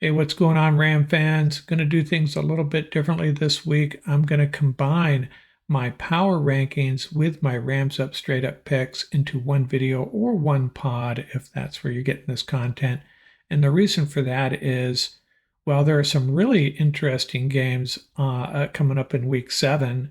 Hey, what's going on, Ram fans? Going to do things a little bit differently this week. I'm going to combine my power rankings with my Rams Up Straight Up picks into one video or one pod, if that's where you're getting this content. And the reason for that is, well, there are some really interesting games coming up in week 7,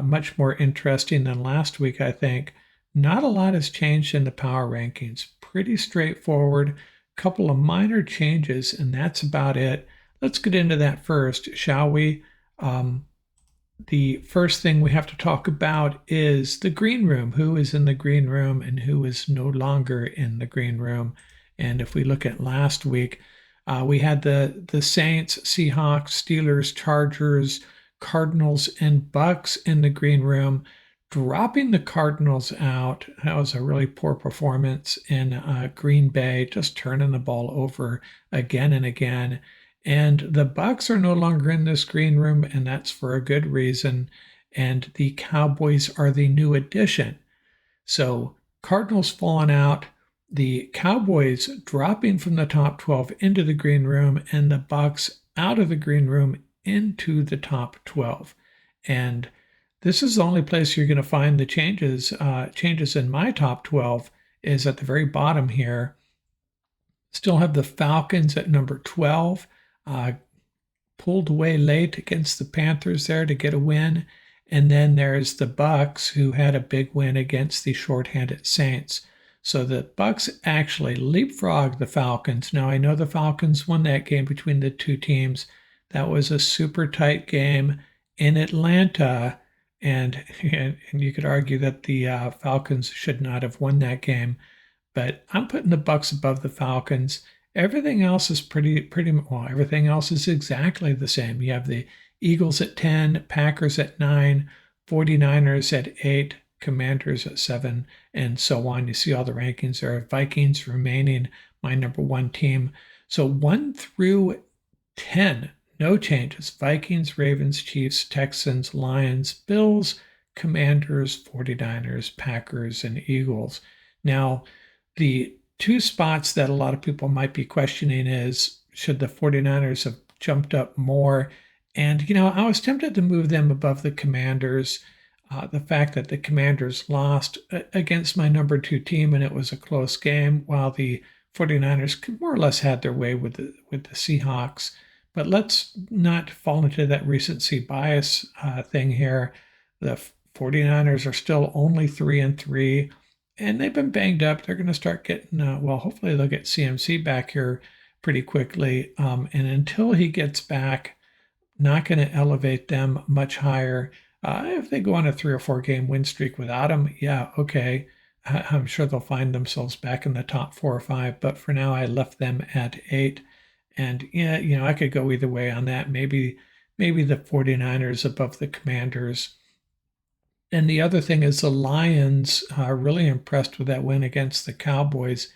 much more interesting than last week, I think. Not a lot has changed in the power rankings. Pretty straightforward. Couple of minor changes, and that's about it. Let's get into that first, shall we? The first thing we have to talk about is the green room. Who is in the green room and who is no longer in the green room? And if we look at last week, we had the Saints, Seahawks, Steelers, Chargers, Cardinals, and Bucks in the green room. Dropping the Cardinals out, that was a really poor performance in Green Bay, just turning the ball over again and again. And the Bucks are no longer in this green room, and that's for a good reason. And the Cowboys are the new addition. So Cardinals falling out, the Cowboys dropping from the top 12 into the green room, and the Bucks out of the green room into the top 12. And this is the only place you're going to find the changes. Changes in my top 12 is at the very bottom here. Still have the Falcons at number 12. Pulled away late against the Panthers there to get a win. And then there's the Bucks, who had a big win against the shorthanded Saints. So the Bucks actually leapfrogged the Falcons. Now I know the Falcons won that game between the two teams. That was a super tight game in Atlanta. And you could argue that the Falcons should not have won that game, but I'm putting the Bucks above the Falcons. Everything else is pretty well. Everything else is exactly the same. You have the Eagles at 10, Packers at 9, 49ers at 8, Commanders at 7, and so on. You see all the rankings there. Vikings remaining my number 1 team. So 1 through 10. No changes. Vikings, Ravens, Chiefs, Texans, Lions, Bills, Commanders, 49ers, Packers, and Eagles. Now, the two spots that a lot of people might be questioning is, should the 49ers have jumped up more? And, I was tempted to move them above the Commanders. The fact that the Commanders lost against my number 2 team and it was a close game, while the 49ers more or less had their way with the Seahawks. But let's not fall into that recency bias thing here. The 49ers are still only 3-3, and they've been banged up. They're going to start getting, hopefully they'll get CMC back here pretty quickly. And until he gets back, not going to elevate them much higher. If they go on a 3 or 4 game win streak without him, yeah, okay. I'm sure they'll find themselves back in the top 4 or 5. But for now, I left them at 8. And yeah, I could go either way on that. Maybe the 49ers above the Commanders. And the other thing is the Lions are really impressed with that win against the Cowboys.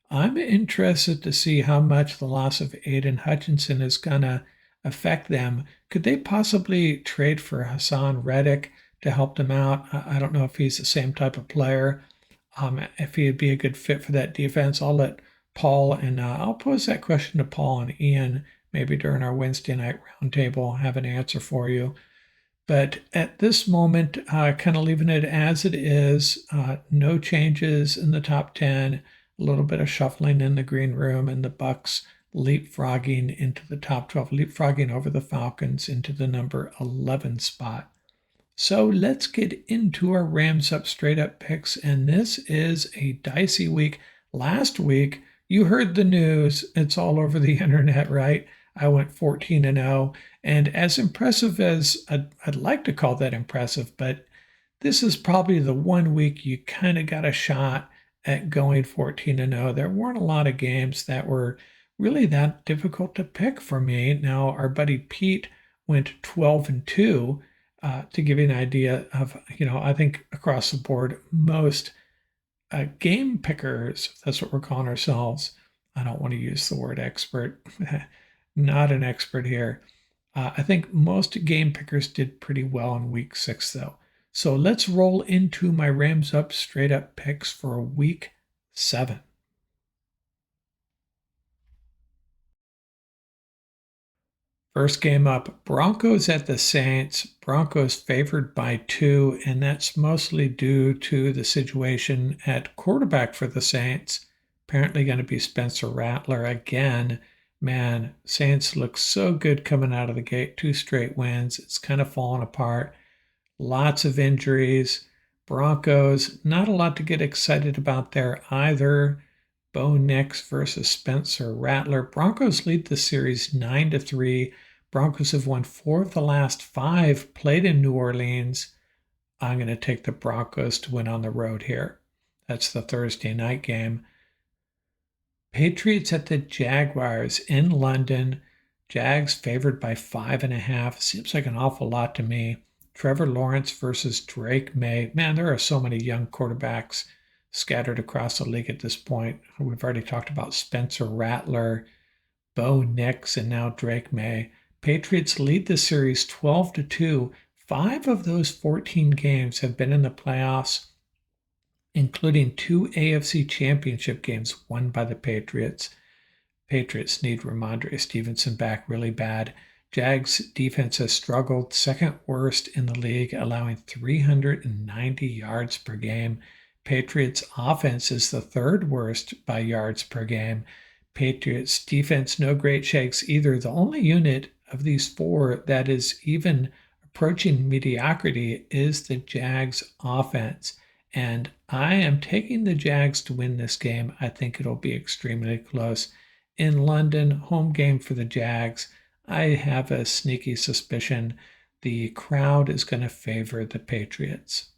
I'm interested to see how much the loss of Aiden Hutchinson is going to affect them. Could they possibly trade for Hassan Reddick to help them out? I don't know if he's the same type of player. If he'd be a good fit for that defense, I'll let Paul, and I'll pose that question to Paul and Ian maybe during our Wednesday night roundtable, have an answer for you. But at this moment, kind of leaving it as it is, no changes in the top 10, a little bit of shuffling in the green room, and the Bucks leapfrogging into the top 12, leapfrogging over the Falcons into the number 11 spot. So let's get into our Rams Up Straight Up picks, and this is a dicey week. Last week, you heard the news. It's all over the internet, right? I went 14-0. And as impressive as I'd like to call that impressive, but this is probably the one week you kind of got a shot at going 14-0. There weren't a lot of games that were really that difficult to pick for me. Now, our buddy Pete went 12-2. To give you an idea of, I think across the board, most game pickers, that's what we're calling ourselves. I don't want to use the word expert. Not an expert here. I think most game pickers did pretty well in week 6, though. So let's roll into my Rams Up Straight Up picks for week 7. First game up, Broncos at the Saints. Broncos favored by 2, and that's mostly due to the situation at quarterback for the Saints. Apparently going to be Spencer Rattler again. Man, Saints look so good coming out of the gate. 2 straight wins. It's kind of fallen apart. Lots of injuries. Broncos, not a lot to get excited about there either. Bo Nix versus Spencer Rattler. Broncos lead the series 9-3. Broncos have won 4 of the last 5 played in New Orleans. I'm going to take the Broncos to win on the road here. That's the Thursday night game. Patriots at the Jaguars in London. Jags favored by 5.5. Seems like an awful lot to me. Trevor Lawrence versus Drake May. Man, there are so many young quarterbacks scattered across the league at this point. We've already talked about Spencer Rattler, Bo Nix, and now Drake May. Patriots lead the series 12-2. 5 of those 14 games have been in the playoffs, including 2 AFC championship games won by the Patriots. Patriots need Ramondre Stevenson back really bad. Jags defense has struggled, second worst in the league, allowing 390 yards per game. Patriots offense is the third worst by yards per game. Patriots defense, no great shakes either. The only unit of these 4 that is even approaching mediocrity is the Jags offense. And I am taking the Jags to win this game. I think it'll be extremely close. In London, home game for the Jags. I have a sneaky suspicion the crowd is going to favor the Patriots.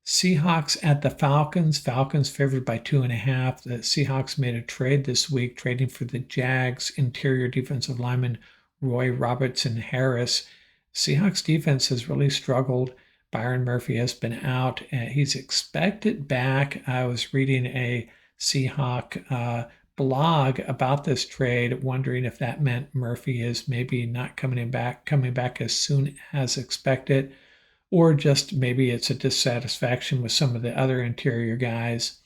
Seahawks at the Falcons. Falcons favored by 2.5. The Seahawks made a trade this week, trading for the Jags interior defensive lineman Roy Robertson Harris. Seahawks defense has really struggled. Byron Murphy has been out. He's expected back. I was reading a Seahawk blog about this trade, wondering if that meant Murphy is maybe not coming back as soon as expected, or just maybe it's a dissatisfaction with some of the other interior guys.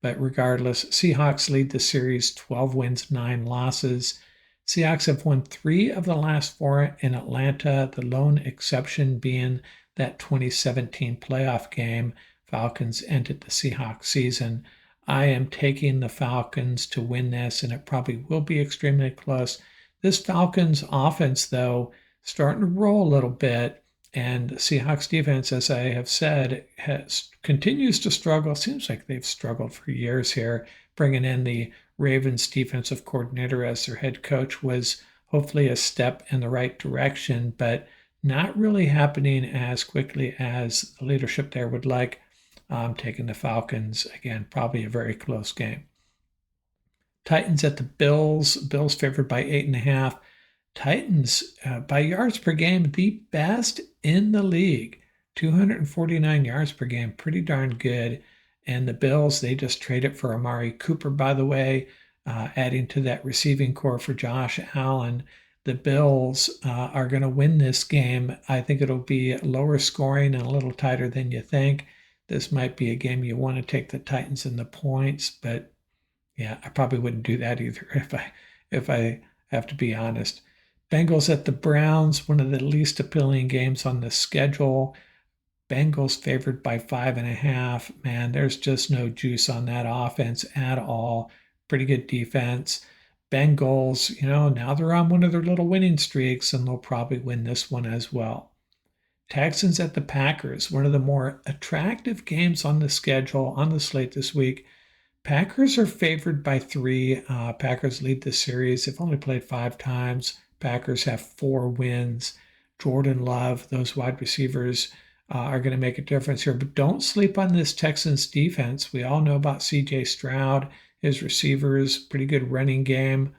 But regardless, Seahawks lead the series 12 wins, 9 losses. Seahawks have won 3 of the last 4 in Atlanta, the lone exception being that 2017 playoff game. Falcons ended the Seahawks season. I am taking the Falcons to win this, and it probably will be extremely close. This Falcons offense, though, starting to roll a little bit, and Seahawks defense, as I have said, continues to struggle. Seems like they've struggled for years here. Bringing in the Ravens defensive coordinator as their head coach was hopefully a step in the right direction, but not really happening as quickly as the leadership there would like. I'm taking the Falcons. Again, probably a very close game. Titans at the Bills. Bills favored by 8.5. Titans, by yards per game, the best in the league. 249 yards per game, pretty darn good. And the Bills, they just traded for Amari Cooper, by the way, adding to that receiving core for Josh Allen. The Bills are going to win this game. I think it'll be lower scoring and a little tighter than you think. This might be a game you want to take the Titans in the points, but yeah, I probably wouldn't do that either if I have to be honest. Bengals at the Browns, one of the least appealing games on the schedule. Bengals favored by 5.5. Man, there's just no juice on that offense at all. Pretty good defense. Bengals, now they're on one of their little winning streaks, and they'll probably win this one as well. Texans at the Packers, one of the more attractive games on the schedule, on the slate this week. Packers are favored by 3. Packers lead the series. They've only played 5 times. Packers have 4 wins. Jordan Love, those wide receivers are going to make a difference here. But don't sleep on this Texans defense. We all know about C.J. Stroud, his receivers, pretty good running game.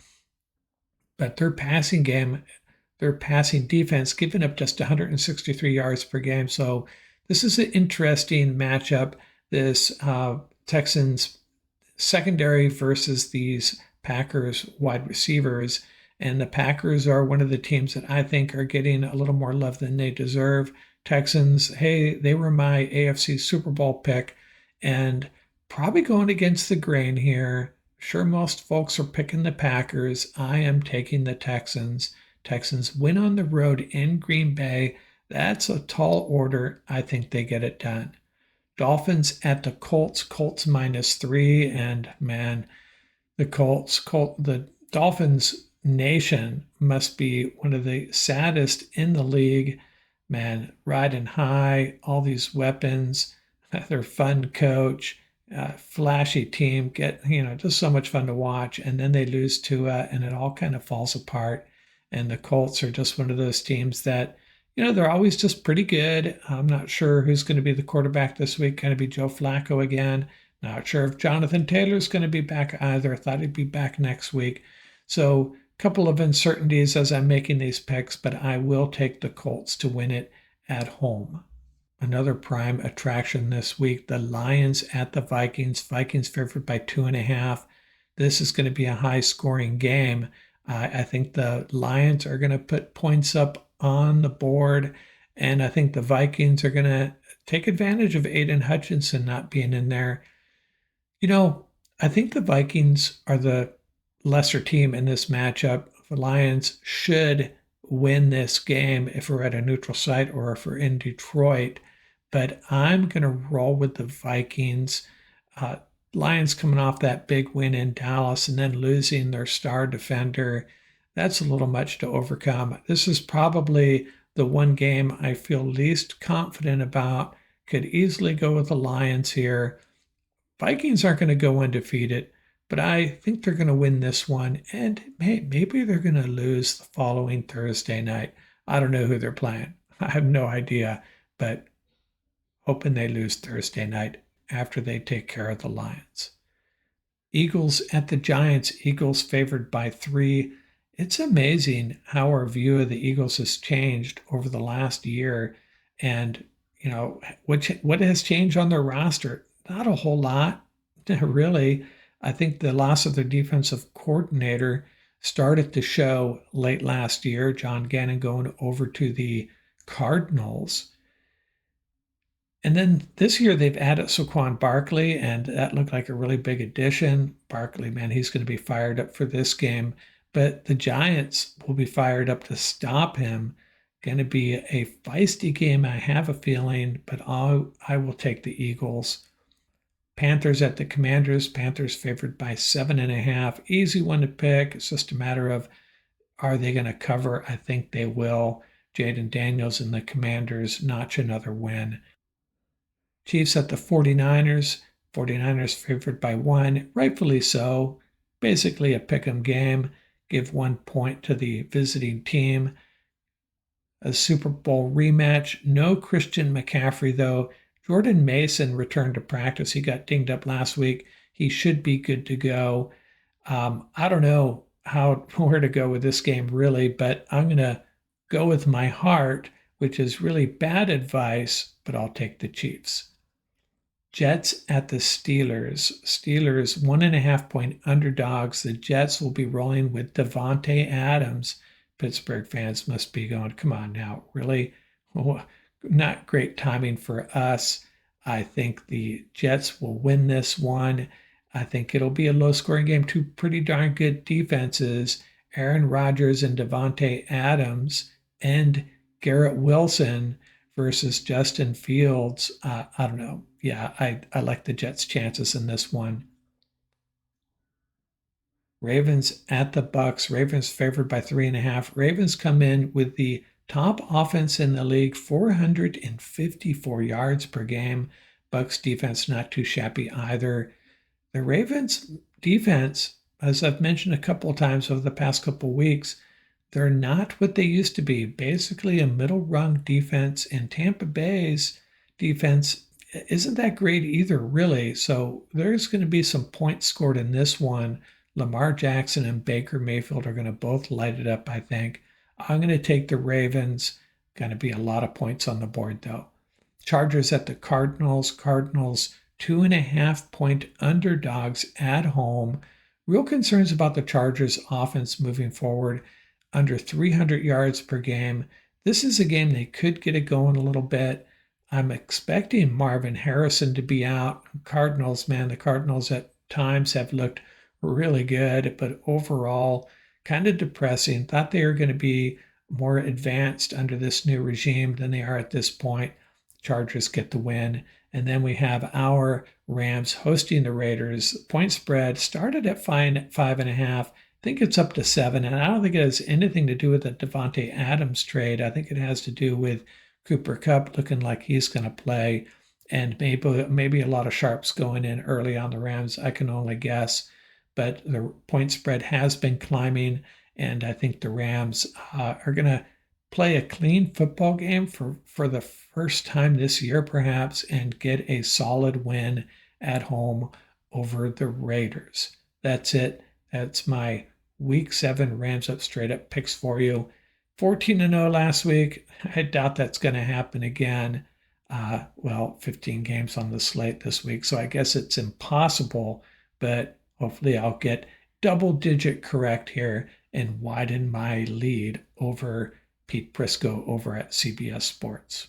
But their passing defense, giving up just 163 yards per game. So this is an interesting matchup. This Texans secondary versus these Packers wide receivers. And the Packers are one of the teams that I think are getting a little more love than they deserve. Texans, hey, they were my AFC Super Bowl pick, and probably going against the grain here. Sure, most folks are picking the Packers. I am taking the Texans. Texans win on the road in Green Bay. That's a tall order. I think they get it done. Dolphins at the Colts. Colts -3, and man, the Dolphins nation must be one of the saddest in the league. Man, riding high, all these weapons, their fun coach, flashy team, just so much fun to watch. And then they lose Tua, and it all kind of falls apart. And the Colts are just one of those teams that, they're always just pretty good. I'm not sure who's going to be the quarterback this week. Going to be Joe Flacco again. Not sure if Jonathan Taylor's going to be back either. I thought he'd be back next week. So, a couple of uncertainties as I'm making these picks, but I will take the Colts to win it at home. Another prime attraction this week, the Lions at the Vikings. Vikings favored by 2.5. This is going to be a high scoring game. I think the Lions are going to put points up on the board, and I think the Vikings are going to take advantage of Aiden Hutchinson not being in there. I think the Vikings are the lesser team in this matchup. The Lions should win this game if we're at a neutral site or if we're in Detroit, but I'm going to roll with the Vikings. Lions coming off that big win in Dallas and then losing their star defender. That's a little much to overcome. This is probably the one game I feel least confident about. Could easily go with the Lions here. Vikings aren't going to go undefeated, but I think they're going to win this one, and maybe they're going to lose the following Thursday night. I don't know who they're playing. I have no idea, but hoping they lose Thursday night after they take care of the Lions. Eagles at the Giants. Eagles favored by 3. It's amazing how our view of the Eagles has changed over the last year, and what has changed on their roster? Not a whole lot, really. I think the loss of their defensive coordinator started to show late last year. John Gannon going over to the Cardinals. And then this year they've added Saquon Barkley, and that looked like a really big addition. Barkley, man, he's going to be fired up for this game. But the Giants will be fired up to stop him. Going to be a feisty game, I have a feeling, but I will take the Eagles. Panthers at the Commanders. Panthers favored by 7.5. Easy one to pick. It's just a matter of, are they going to cover? I think they will. Jaden Daniels and the Commanders notch another win. Chiefs at the 49ers. 49ers favored by 1. Rightfully so. Basically a pick'em game. Give 1 point to the visiting team. A Super Bowl rematch. No Christian McCaffrey, though. Jordan Mason returned to practice. He got dinged up last week. He should be good to go. I don't know where to go with this game, really, but I'm going to go with my heart, which is really bad advice, but I'll take the Chiefs. Jets at the Steelers. Steelers 1.5 point underdogs. The Jets will be rolling with Davante Adams. Pittsburgh fans must be going, come on now, really? Not great timing for us. I think the Jets will win this one. I think it'll be a low-scoring game. 2 pretty darn good defenses. Aaron Rodgers and Davante Adams and Garrett Wilson versus Justin Fields. I don't know. Yeah, I like the Jets' chances in this one. Ravens at the Bucks. Ravens favored by 3.5. Ravens come in with the top offense in the league, 454 yards per game. Bucks defense not too shabby either. The Ravens defense, as I've mentioned a couple of times over the past couple of weeks, they're not what they used to be. Basically a middle rung defense, and Tampa Bay's defense isn't that great either, really. So there's going to be some points scored in this one. Lamar Jackson and Baker Mayfield are going to both light it up, I think. I'm going to take the Ravens. Going to be a lot of points on the board, though. Chargers at the Cardinals. Cardinals 2.5 point underdogs at home. Real concerns about the Chargers offense moving forward. Under 300 yards per game. This is a game they could get it going a little bit. I'm expecting Marvin Harrison to be out. Cardinals, man, the Cardinals at times have looked really good, but overall kind of depressing. Thought they were going to be more advanced under this new regime than they are at this point. Chargers get the win. And then we have our Rams hosting the Raiders. Point spread started at 5.5. I think it's up to 7. And I don't think it has anything to do with the Devontae Adams trade. I think it has to do with Cooper Kupp looking like he's going to play. And maybe a lot of sharps going in early on the Rams. I can only guess. But the point spread has been climbing. And I think the Rams are going to play a clean football game for the first time this year, perhaps, and get a solid win at home over the Raiders. That's it. That's my week 7 Rams Up Straight Up picks for you. 14-0 last week. I doubt that's going to happen again. 15 games on the slate this week, so I guess it's impossible, but hopefully I'll get double digit correct here and widen my lead over Pete Prisco over at CBS Sports.